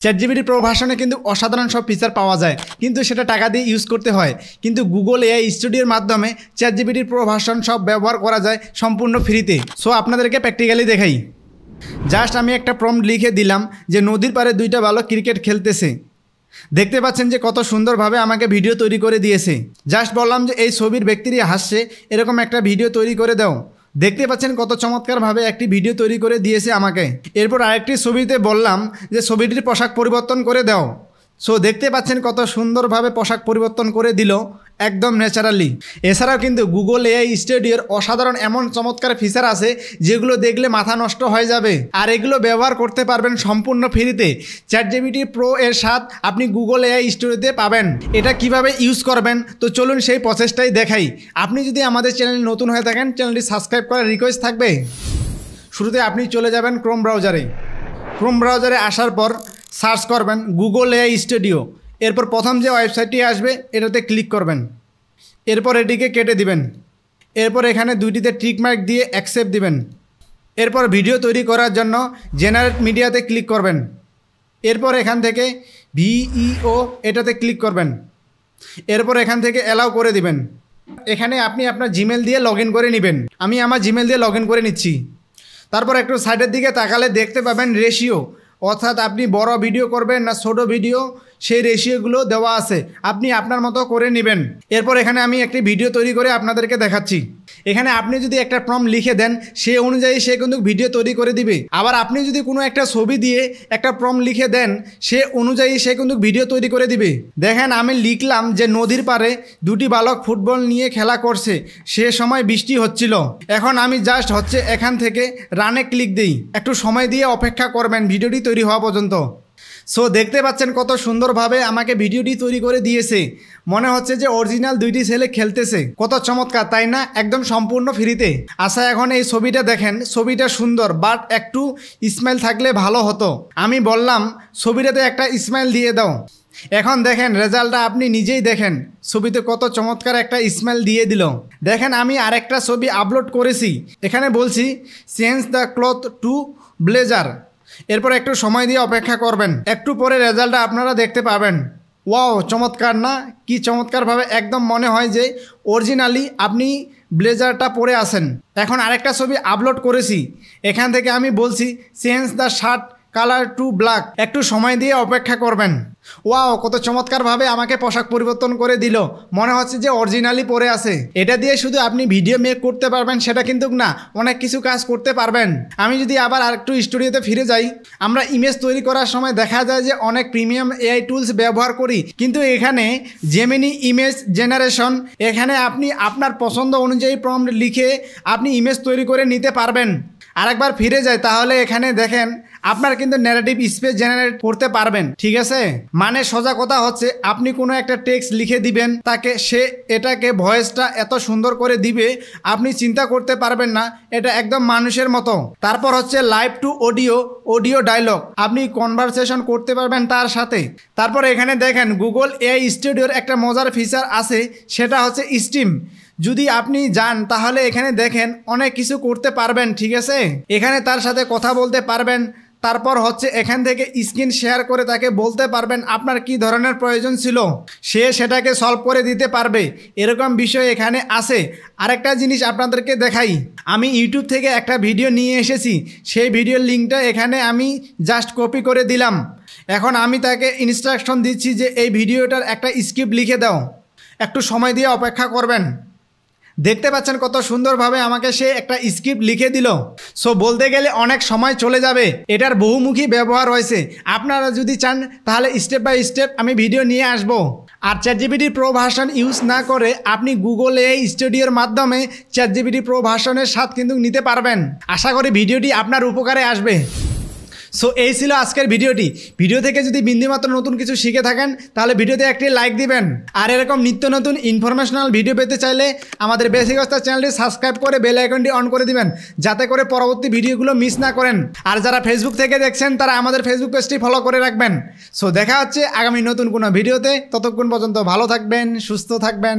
ChatGPT pro ভার্সনে কিন্তু অসাধারণ সব ফিচার পাওয়া যায়, কিন্তু সেটা টাকা দিয়ে ইউজ করতে হয়। কিন্তু গুগল এআই স্টুডিওর মাধ্যমে চ্যাটজিপিটি প্রো ভার্সন সব ব্যবহার করা যায় সম্পূর্ণ ফ্রিতে। সো আপনাদেরকে প্র্যাকটিক্যালি দেখাই। জাস্ট আমি একটা প্রম্পট লিখে দিলাম যে নদীর পাড়ে দুইটা বালক ক্রিকেট খেলতেছে। দেখতে পাচ্ছেন যে কত সুন্দরভাবে আমাকে ভিডিও তৈরি করে দিয়েছে। জাস্ট বললাম যে এই ছবির ব্যক্তিটি হাসছে, এরকম একটা ভিডিও তৈরি করে দাও। দেখতে পাচ্ছেন কত চমৎকারভাবে একটি ভিডিও তৈরি করে দিয়েছে আমাকে। এরপর আরেকটি ছবিতে বললাম যে ছবিটির পোশাক পরিবর্তন করে দাও। সো দেখতে পাচ্ছেন কত সুন্দরভাবে পোশাক পরিবর্তন করে দিল, একদম ন্যাচারালি। এছাড়াও কিন্তু গুগল এআই স্টুডিওর অসাধারণ এমন চমৎকার ফিচার আছে যেগুলো দেখলে মাথা নষ্ট হয়ে যাবে, আর এগুলো ব্যবহার করতে পারবেন সম্পূর্ণ ফ্রিতে। চ্যাটজিপিটি প্রো এর স্বাদ আপনি গুগল এআই স্টুডিওতে পাবেন। এটা কিভাবে ইউজ করবেন তো চলুন সেই প্রসেসটাই দেখাই। আপনি যদি আমাদের চ্যানেলে নতুন হয়ে থাকেন, চ্যানেলটি সাবস্ক্রাইব করার রিকোয়েস্ট থাকবে। শুরুতে আপনি চলে যাবেন ক্রোম ব্রাউজারে। ক্রোম ব্রাউজারে আসার পর সার্চ করবেন গুগল এআই স্টুডিও। এরপর প্রথম যে ওয়েবসাইটটি আসবে এটাতে ক্লিক করবেন। এরপর এটিকে কেটে দিবেন। এরপর এখানে দুইটিতে টিক মার্ক দিয়ে অ্যাকসেপ্ট দিবেন। এরপর ভিডিও তৈরি করার জন্য জেনারেট মিডিয়াতে ক্লিক করবেন। এরপর এখান থেকে ভিইও এটাতে ক্লিক করবেন। এরপর এখান থেকে অ্যালাউ করে দিবেন। এখানে আপনি আপনার জিমেল দিয়ে লগ ইন করে নেবেন। আমি আমার জিমেল দিয়ে লগ ইন করে নিচ্ছি। তারপর একটু সাইডের দিকে তাকালে দেখতে পাবেন রেশিও, অর্থাৎ আপনি বড় ভিডিও করবেন না ছোট ভিডিও, সেই রেশিওগুলো দেওয়া আছে, আপনি আপনার মতো করে নেবেন। এরপর এখানে আমি একটি ভিডিও তৈরি করে আপনাদেরকে দেখাচ্ছি। এখানে আপনি যদি একটা প্রম্পট লিখে দেন সেই অনুযায়ী সে কিন্তু ভিডিও তৈরি করে দিবে। আবার আপনি যদি কোনো একটা ছবি দিয়ে একটা প্রম্পট লিখে দেন সে অনুযায়ী সে কিন্তু ভিডিও তৈরি করে দিবে। দেখেন আমি লিখলাম যে নদীর পাড়ে দুটি বালক ফুটবল নিয়ে খেলা করছে, সে সময় বৃষ্টি হচ্ছিল। এখন আমি জাস্ট এখান থেকে রানে ক্লিক দিই। একটু সময় দিয়ে অপেক্ষা করবেন ভিডিওটি তৈরি হওয়া পর্যন্ত। সো দেখতে পাচ্ছেন কত সুন্দরভাবে আমাকে ভিডিওটি তৈরি করে দিয়েছে। মনে হচ্ছে যে অরিজিনাল দুইটি ছেলে খেলতেছে। কত চমৎকার, তাই না? একদম সম্পূর্ণ ফ্রিতে। আচ্ছা, এখন এই ছবিটা দেখেন, ছবিটা সুন্দর, বাট একটু স্মাইল থাকলে ভালো হতো। আমি বললাম ছবিটাতে একটা স্মাইল দিয়ে দাও। এখন দেখেন রেজাল্টটা আপনি নিজেই দেখেন, ছবিতে কত চমৎকার একটা স্মাইল দিয়ে দিল। দেখেন আমি আরেকটা ছবি আপলোড করেছি, এখানে বলছি change the cloth to blazer. এরপর একটু সময় দিয়ে অপেক্ষা করবেন, একটু পরে রেজাল্টটা আপনারা দেখতে পাবেন। ওয়াও, চমৎকার না? কি চমৎকারভাবে একদম মনে হয় যে অরিজিনালি আপনি ব্লেজারটা পরে আছেন। এখন আরেকটা ছবি আপলোড করেছি, এখান থেকে আমি বলছি change the shirt colour to black. একটু সময় দিয়ে অপেক্ষা করবেন। ওয়াও, কত চমৎকারভাবে আমাকে পোশাক পরিবর্তন করে দিল, মনে হচ্ছে যে অরিজিনালি পরে আছে। এটা দিয়ে শুধু আপনি ভিডিও মেক করতে পারবেন সেটা কিন্তু না, অনেক কিছু কাজ করতে পারবেন। আমি যদি আবার আরেকটু স্টুডিওতে ফিরে যাই, আমরা ইমেজ তৈরি করার সময় দেখা যায় যে অনেক প্রিমিয়াম এআই টুলস ব্যবহার করি, কিন্তু এখানে জেমিনি ইমেজ জেনারেশন, এখানে আপনি আপনার পছন্দ অনুযায়ী প্রম্পট লিখে আপনি ইমেজ তৈরি করে নিতে পারবেন। আরেকবার ফিরে যায়, তাহলে এখানে দেখেন আপনার কিন্তু ন্যারেটিভ স্পেস জেনারেট করতে পারবেন। ঠিক আছে, মানে সোজা কথা হচ্ছে আপনি কোনো একটা টেক্সট লিখে দিবেন তাকে, সে এটাকে ভয়েসটা এত সুন্দর করে দিবে আপনি চিন্তা করতে পারবেন না, এটা একদম মানুষের মতো। তারপর live to audio, audio dialogue, আপনি কনভারসেশন করতে পারবেন তার সাথে। তারপর এখানে দেখেন গুগল এআই স্টুডিওর একটা মজার ফিচার আছে, সেটা স্ট্রিম। যদি আপনি যান তাহলে এখানে দেখেন অনেক কিছু করতে পারবেন। ঠিক আছে, এখানে তার সাথে কথা বলতে পারবেন। তারপর এখান থেকে স্ক্রিন শেয়ার করে তাকে বলতে পারবেন আপনার কি ধরনের প্রয়োজন ছিল, সে সেটাকে সলভ করে দিতে পারবে। এরকম বিষয় এখানে আছে। আরেকটা জিনিস আপনাদেরকে দেখাই, আমি ইউটিউব থেকে একটা ভিডিও নিয়ে এসেছি, সেই ভিডিওর লিঙ্কটা এখানে আমি জাস্ট কপি করে দিলাম। এখন আমি তাকে ইনস্ট্রাকশন দিচ্ছি যে এই ভিডিওটার একটা স্ক্রিপ্ট লিখে দাও। একটু সময় দিয়ে অপেক্ষা করবেন। দেখতে পাচ্ছেন কত সুন্দরভাবে আমাকে সে একটা স্ক্রিপ্ট লিখে দিল। সো বলতে গেলে অনেক সময় চলে যাবে, এটার বহুমুখী ব্যবহার হয়েছে। আপনারা যদি চান তাহলে স্টেপ বাই স্টেপ আমি ভিডিও নিয়ে আসব। আর চ্যাটজিপিটি প্রো ভার্সন ইউজ না করে আপনি গুগল এআই স্টুডিওর মাধ্যমে চ্যাটজিপিটি প্রো ভার্সনের স্বাদ কিন্তু নিতে পারবেন। আশা করি ভিডিওটি আপনার উপকারে আসবে। সো এই ছিল আজকের ভিডিওটি। ভিডিও থেকে যদি বিন্দুমাত্র নতুন কিছু শিখে থাকেন তাহলে ভিডিওতে একটি লাইক দিবেন। আর এরকম নিত্য নতুন ইনফরমেশনাল ভিডিও পেতে চাইলে আমাদের বেসিক অবস্থা চ্যানেলটি সাবস্ক্রাইব করে বেল আইকনটি অন করে দিবেন, যাতে করে পরবর্তী ভিডিওগুলো মিস না করেন। আর যারা ফেসবুক থেকে দেখছেন তারা আমাদের ফেসবুক পেজটি ফলো করে রাখবেন। সো দেখা হচ্ছে আগামী নতুন কোনো ভিডিওতে। ততক্ষণ পর্যন্ত ভালো থাকবেন, সুস্থ থাকবেন।